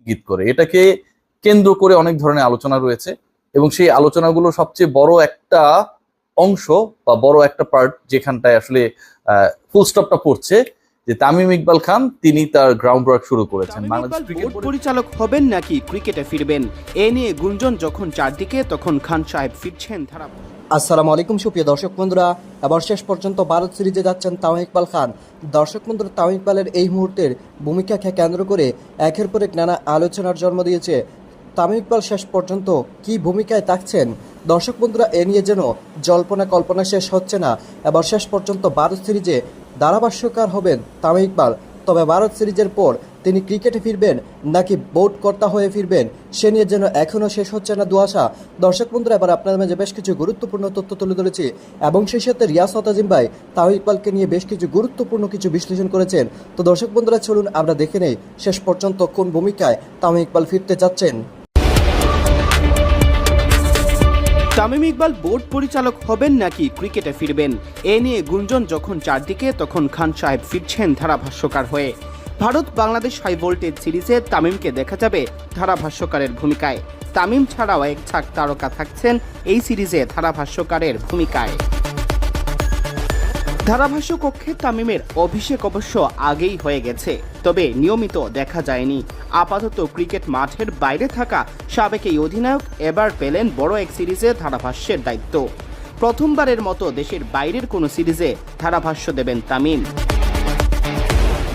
ইঙ্গিত করে। এটাকে কেন্দ্র করে অনেক ধরনের আলোচনা রয়েছে এবং সেই আলোচনাগুলো সবচেয়ে বড় একটা অংশ বা বড় একটা পার্ট যেখানটায় আসলে ফুল স্টপটা পড়ছে যে তামিম ইকবাল খান তিনি তার গ্রাউন্ড ওয়ার্ক শুরু করেছেন। বাংলাদেশ ক্রিকেট পরিচালক হবেন নাকি ক্রিকেটে ফিরবেন, এ নিয়ে গুঞ্জন যখন চারদিকে, তখন খান সাহেব ফিরছেন ধারা। আসসালামু আলাইকুম সুপ্রিয় দর্শক বন্ধুরা, এবার শেষ পর্যন্ত ভারত সিরিজে যাচ্ছেন তামিম ইকবাল খান। দর্শক বন্ধুরা, তামিম ইকবালের এই মুহূর্তের ভূমিকাকে কেন্দ্র করে একের পর এক নানা আলোচনার জন্ম দিয়েছে। তামিম ইকবাল শেষ পর্যন্ত কি ভূমিকায় থাকছেন দর্শক বন্ধুরা, এ নিয়ে যেন জল্পনা কল্পনা শেষ হচ্ছে না। এবার শেষ পর্যন্ত ভারত সিরিজে ধারাভাষ্যকার হবেন তামিম ইকবাল। তবে ভারত সিরিজের পর তিনি ক্রিকেটে ফিরবেন নাকি বোর্ড কর্তা হয়ে ফিরবেন, সে নিয়ে যেন এখনও শেষ হচ্ছে না দুয়াশা। দর্শক বন্ধুরা, এবার আপনাদের মাঝে বেশ কিছু গুরুত্বপূর্ণ তথ্য তুলে ধরেছি এবং সেই সাথে রিয়াসত আজিম ভাই তামিম ইকবালকে নিয়ে বেশ কিছু গুরুত্বপূর্ণ কিছু বিশ্লেষণ করেছেন। তো দর্শক বন্ধুরা, চলুন আমরা দেখে নেই শেষ পর্যন্ত কোন ভূমিকায় তামিম ইকবাল ফিরতে যাচ্ছেন। তামিম ইকবাল বোর্ড পরিচালক হবেন নাকি ক্রিকেটে ফিরবেন, এ নিয়ে গুঞ্জন যখন চারদিকে, তখন খান সাহেব ফিরছেন ধারাভাষ্যকার হয়ে। ভারত বাংলাদেশ হাই ভোল্টেজ সিরিজে তামিমকে দেখা যাবে ধারাভাষ্যকারের ভূমিকায়। তামিম ছাড়াও এক ছাক তারকা থাকছেন এই সিরিজে ধারাভাষ্যকারের ভূমিকায়। ধারাভাষ্য কক্ষে তামিমের অভিষেক অবশ্য আগেই হয়ে গেছে, তবে নিয়মিত দেখা যায়নি। আপাতত ক্রিকেট মাঠের বাইরে থাকা সাবেক এই অধিনায়ক এবার পেলেন বড় এক সিরিজে ধারাভাষ্যের দায়িত্ব। প্রথমবারের মতো দেশের বাইরের কোনো সিরিজে ধারাভাষ্য দেবেন তামিম।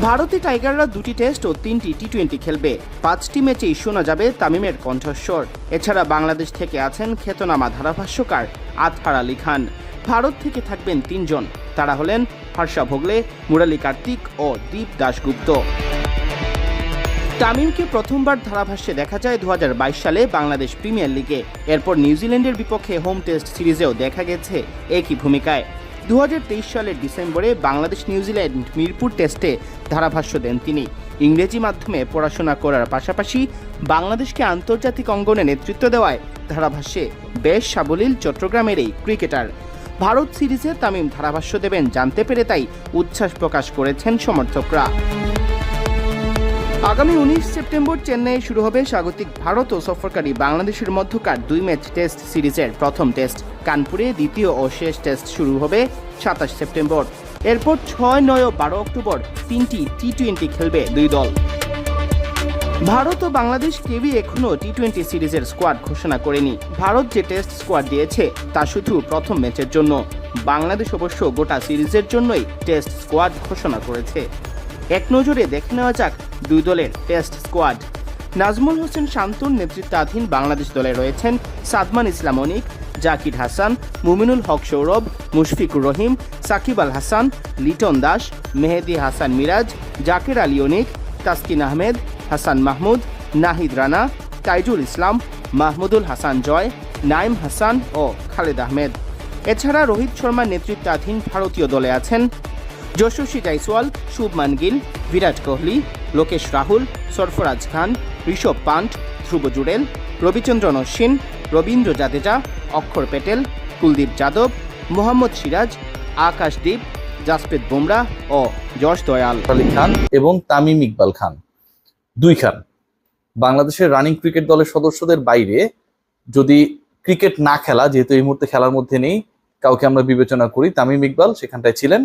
ভারতে টাইগাররা 2টি টেস্ট ও 3টি টি20 খেলবে। 5টি ম্যাচেই শোনা যাবে তামিমের কণ্ঠস্বর। এছাড়া বাংলাদেশ থেকে আছেন খ্যাতনামা ধারাভাষ্যকার আতহার আলী খান। ভারত থেকে থাকবেন 3 জন, তারা হলেন হর্ষা ভোগলে, মুরালী কার্তিক ও দীপ দাশগুপ্ত। তামিমকে প্রথমবার ধারাভাষ্যে দেখা যায় 2022 সালে বাংলাদেশ প্রিমিয়ার লিগে। এরপর নিউজিল্যান্ডের বিপক্ষে হোম টেস্ট সিরিজেও দেখা গেছে একই ভূমিকায়। 2023 সালের ডিসেম্বরে বাংলাদেশ নিউজিল্যান্ড মিরপুর টেস্টে ধারাভাষ্য দেন তিনি। ইংরেজি মাধ্যমে পড়াশোনা করার পাশাপাশি বাংলাদেশকে আন্তর্জাতিক অঙ্গনে নেতৃত্ব দেওয়ায় ধারাভাষ্যে বেশ সাবলীল চট্টগ্রামের এই ক্রিকেটার। ভারত সিরিজে তামিম ধারাভাষ্য দেবেন জানতে পেরে তাই উচ্ছ্বাস প্রকাশ করেছেন সমর্থকরা। আগামী 19 সেপ্টেম্বর চেন্নাইয়ে শুরু হবে স্বাগতিক ভারত ও সফরকারী বাংলাদেশের মধ্যকার 2 ম্যাচ টেস্ট সিরিজের প্রথম টেস্ট। কানপুরে দ্বিতীয় ও শেষ টেস্ট শুরু হবে 27 সেপ্টেম্বর। এরপর 6, 9 ও 12 অক্টোবর 3টি টি20 খেলবে 2 দল। ভারত ও বাংলাদেশ কেউই এখনও টি20 সিরিজের স্কোয়াড ঘোষণা করেনি। ভারত যে টেস্ট স্কোয়াড দিয়েছে তা শুধু প্রথম ম্যাচের জন্য। বাংলাদেশ অবশ্য গোটা সিরিজের জন্যই টেস্ট স্কোয়াড ঘোষণা করেছে। এক নজরে দেখে নেওয়া যাক 2 দলের টেস্ট স্কোয়াড। নাজমুল হোসেন শান্তর নেতৃত্বাধীন বাংলাদেশ দলে রয়েছেন সাদমান ইসলাম অনিক, জাকির হাসান, মুমিনুল হক সৌরভ, মুশফিকুর রহিম, সাকিব আল হাসান, লিটন দাস, মেহেদি হাসান মিরাজ, জাকির আলী অনিক, তাসকিন আহমেদ, হাসান মাহমুদ, নাহিদ রানা, তাইজুল ইসলাম, মাহমুদুল হাসান জয়, নাইম হাসান ও খালেদ আহমেদ। এছাড়া রোহিত শর্মার নেতৃত্বাধীন ভারতীয় দলে আছেন যশস্বী জয়সওয়াল, শুভমান গিল, বিরাট কোহলি, লোকেশ রাহুল, সরফরাজ খান, ঋষভ পান্ট, ধ্রুব জুড়েল, রবিচন্দ্রন অশ্বিন, রবীন্দ্র জাদেজা, অক্ষর প্যাটেল, কুলদীপ যাদব, মোহাম্মদ সিরাজ, আকাশদীপ, জাসপ্রীত বুমরাহ ও যশ দয়াল। আলী খান এবং তামিম ইকবাল খান 2 খান বাংলাদেশের রানিং ক্রিকেট দলের সদস্যদের বাইরে যদি ক্রিকেট না খেলা, যেহেতু এই মুহূর্তে খেলার মধ্যে নেই, কাউকে আমরা বিবেচনা করি, তামিম ইকবাল সেখানটায় ছিলেন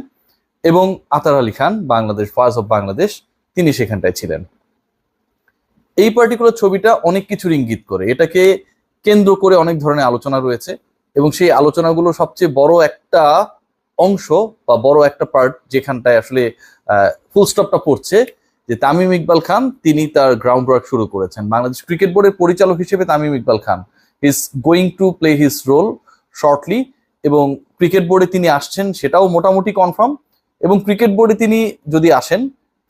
এবং আতহার আলী খান বাংলাদেশ ভয়েস অফ বাংলাদেশ তিনি সেখানটায় ছিলেন। এই পার্টিকুলার ছবিটা অনেক কিছুর ইঙ্গিত করে। এটাকে কেন্দ্র করে অনেক ধরনের আলোচনা রয়েছে এবং সেই আলোচনাগুলো সবচেয়ে বড় একটা অংশ বা বড় একটা পার্ট যেখানটায় আসলে ফুল স্টপটা পড়ছে যে তামিম ইকবাল খান তিনি তার গ্রাউন্ড ওয়ার্ক শুরু করেছেন। বাংলাদেশ ক্রিকেট বোর্ডের পরিচালক হিসেবে Tamim Iqbal Khan is going to play his role shortly এবং ক্রিকেট বোর্ডে তিনি আসছেন সেটাও মোটামুটি কনফার্ম। এবং ক্রিকেট বোর্ডে তিনি যদি আসেন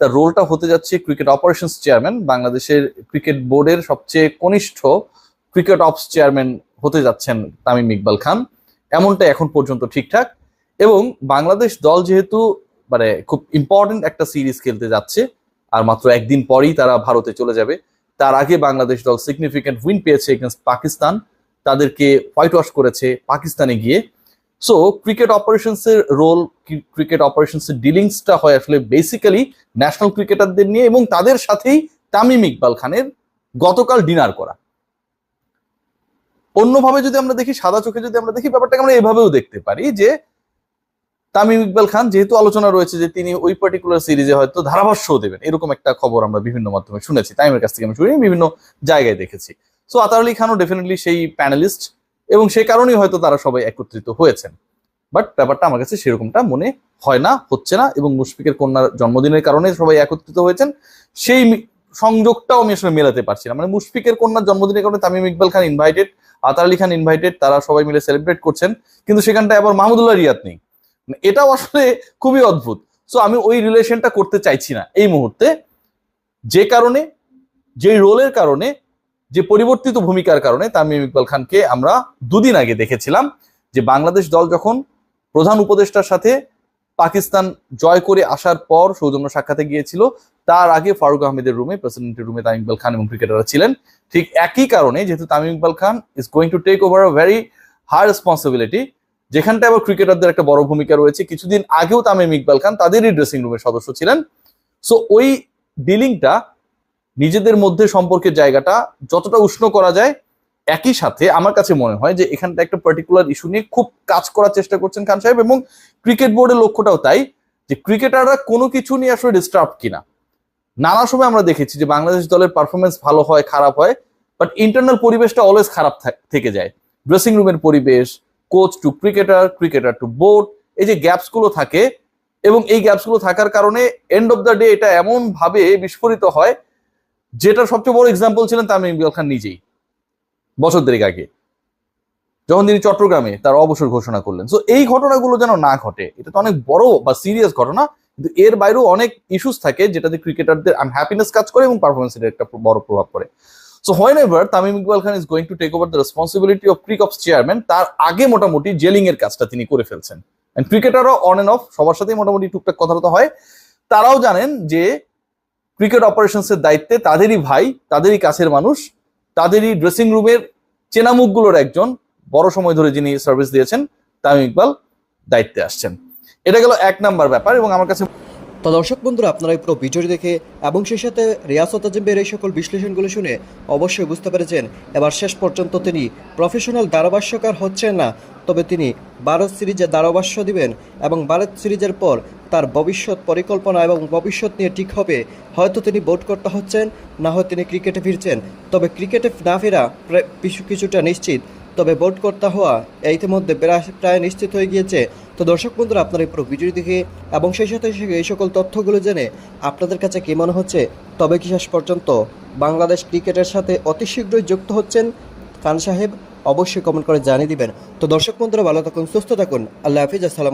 তার রোলটা হতে যাচ্ছে ক্রিকেট অপারেশনস চেয়ারম্যান। বাংলাদেশের ক্রিকেট বোর্ডের সবচেয়ে কনিষ্ঠ ক্রিকেট অপস চেয়ারম্যান হতে যাচ্ছেন তামিম ইকবাল খান, এমনটা এখন পর্যন্ত ঠিকঠাক। এবং বাংলাদেশ দল যেহেতু মানে খুব ইম্পর্টেন্ট একটা সিরিজ খেলতে যাচ্ছে আর মাত্র একদিন পরেই তারা ভারতে চলে যাবে, তার আগে বাংলাদেশ দল সিগনিফিকেন্ট উইন পেয়েছে এগেন্স্ট পাকিস্তান, তাদেরকে হোয়াইট ওয়াশ করেছে পাকিস্তানে গিয়ে। সো ক্রিকেট অপারেশনসের রোল, ক্রিকেট অপারেশনসের ডিলিংসটা হয় আসলে বেসিক্যালি ন্যাশনাল ক্রিকেটারদের নিয়ে এবং তাদের সাথেই তামিম ইকবাল খানের গতকাল ডিনার করা। অন্যভাবে যদি আমরা দেখি, সাদা চোখে যদি আমরা দেখি, ব্যাপারটাকে আমরা এভাবেও দেখতে পারি যে তামিম ইকবাল খান, যেহেতু আলোচনা রয়েছে যে তিনি ওই পার্টিকুলার সিরিজে হয়তো ধারাভাষ্য দেবেন, এরকম একটা খবর আমরা বিভিন্ন মাধ্যমে শুনেছি, তামিমের কাছ থেকে আমি শুনি, বিভিন্ন জায়গায় দেখেছি। সো আতার আলী খানও ডেফিনেটলি সেই প্যানেলিস্ট, এবং সেই কারণেই হয়তো তারা সবাই একত্রিত হয়েছেন। বাট ব্যাপারটা আমার কাছে সেরকমটা মনে হয় না, হচ্ছে না। এবং মুশফিকের কন্যার জন্মদিনের কারণে সবাই একত্রিত হয়েছেন, সেই সংযোগটাও আমি আসলে মেলাতে পারছি না। মানে মুশফিকের কন্যার জন্মদিনের কারণে তামিম ইকবাল খান ইনভাইটেড, আতার আলী খান ইনভাইটেড, তারা সবাই মিলে সেলিব্রেট করছেন, কিন্তু সেখানটায় আবার মাহমুদুল্লাহ রিয়াদ নেই। এটাও আসলে খুবই অদ্ভুত। সো আমি ওই রিলেশনটা করতে চাইছি না এই মুহূর্তে, যে কারণে, যেই রোলের কারণে, যে পরিবর্তিত ভূমিকার কারণে তামিম ইকবাল খানকে আমরা দুদিন আগে দেখেছিলাম যে বাংলাদেশ দল যখন প্রধান উপদেষ্টার সাথে পাকিস্তান জয় করে আসার পর সৌজন্য সাক্ষাতে গিয়েছিল, তার আগে ফারুক আহমেদের রুমে, প্রেসিডেন্টের রুমে তামিম ইকবাল খান এবং ক্রিকেটাররা ছিলেন। ঠিক একই কারণে, যেহেতু Tamim Iqbal Khan is going to take over a very high responsibility, যেখানটায় আবার ক্রিকেটারদের একটা বড় ভূমিকা রয়েছে। কিছুদিন আগেও তামিম ইকবাল খান তাদেরই ড্রেসিং রুমের সদস্য ছিলেন। সো ওই ডিলিংটা, নিজেদের মধ্যে সম্পর্কের জায়গাটা যতটা উষ্ণ করা যায়, একই সাথে আমার কাছে মনে হয় যে এখানটা একটা পার্টিকুলার ইস্যু নিয়ে খুব কাজ করার চেষ্টা করছেন খান সাহেব, এবং ক্রিকেট বোর্ডের লক্ষ্যটাও তাই, যে ক্রিকেটাররা কোনো কিছু নিয়ে আসলে ডিস্টার্ব কিনা। নানা সময় আমরা দেখেছি যে বাংলাদেশ দলের পারফরমেন্স ভালো হয়, খারাপ হয়, বাট ইন্টারনাল পরিবেশটা অলওয়েজ খারাপ থেকে যায়। ড্রেসিং রুমের পরিবেশ, coach to cricketer, cricketer to board, এই যে গ্যাপস গুলো থাকে, এবং এই গ্যাপস গুলো থাকার কারণে এন্ড অফ দ্য ডে এটা এমন ভাবে বিস্ফোরিত হয়, যেটার সবচেয়ে বড় এক্সাম্পল ছিলেন তামিম ইকবাল খান নিজেই বছর দেড়েক আগে, যখন তিনি চট্টগ্রামে তার অবসর ঘোষণা করলেন। সো এই ঘটনাগুলো যেন না ঘটে। এটা তো অনেক বড় বা সিরিয়াস ঘটনা, কিন্তু এর বাইরেও অনেক ইস্যুস থাকে যেটাতে ক্রিকেটারদের আনহ্যাপিনেস কাজ করে এবং পারফরমেন্সের একটা বড় প্রভাব পড়ে। So whenever Tamim Iqbal Khan is going to take over the responsibility of cricops chairman, তার আগে মোটামুটি জেলিং এর কাজটা তিনি করে ফেলছেন। এন্ড ক্রিকেটারও অন এন্ড অফ সবার সাথেই মোটামুটি টুকটাক কথাবার্তা হয়। তারাও জানেন যে ক্রিকেট অপারেশনসের দায়িত্বে তাদেরই ভাই, তাদেরই কাছের মানুষ, তাদেরই ড্রেসিং রুমের চেনা মুখগুলোর একজন, বড় সময় ধরে যিনি সার্ভিস দিয়েছেন, তামিম ইকবাল দায়িত্বে আসছেন। এটা গেল এক নাম্বার ব্যাপার। এবং আমার কাছে তো দর্শক বন্ধুরা, আপনারা এই পুরো ভিডিওটি দেখে এবং সেই সাথে রিয়াসত আজিমের এই সকল বিশ্লেষণগুলো শুনে অবশ্যই বুঝতে পেরেছেন এবার শেষ পর্যন্ত তিনি প্রফেশনাল ধারাভাষ্যকার হচ্ছেন না, তবে তিনি ভারত সিরিজে ধারাভাষ্য দিবেন, এবং ভারত সিরিজের পর তার ভবিষ্যৎ পরিকল্পনা এবং ভবিষ্যৎ নিয়ে ঠিক হবে। হয়তো তিনি বোর্ড করতে হচ্ছেন, না হয় তিনি ক্রিকেটে ফিরছেন। তবে ক্রিকেটে না ফেরা কিছুটা নিশ্চিত, তবে বোর্ড করতে হওয়া ইতিমধ্যে প্রায় নিশ্চিত হয়ে গিয়েছে। তো দর্শক বন্ধুরা, আপনারা এই পুরো ভিডিও দেখে এবং সেই সাথে এই সকল তথ্যগুলো জেনে আপনাদের কাছে কী মনে হচ্ছে? তবে কি শেষ পর্যন্ত বাংলাদেশ ক্রিকেটের সাথে অতি শীঘ্রই যুক্ত হচ্ছেন খান সাহেব? অবশ্যই কমেন্ট করে জানিয়ে দিবেন। তো দর্শক বন্ধুরা, ভালো থাকুন, সুস্থ থাকুন, আল্লাহ হাফিজ, আসসালামু আলাইকুম।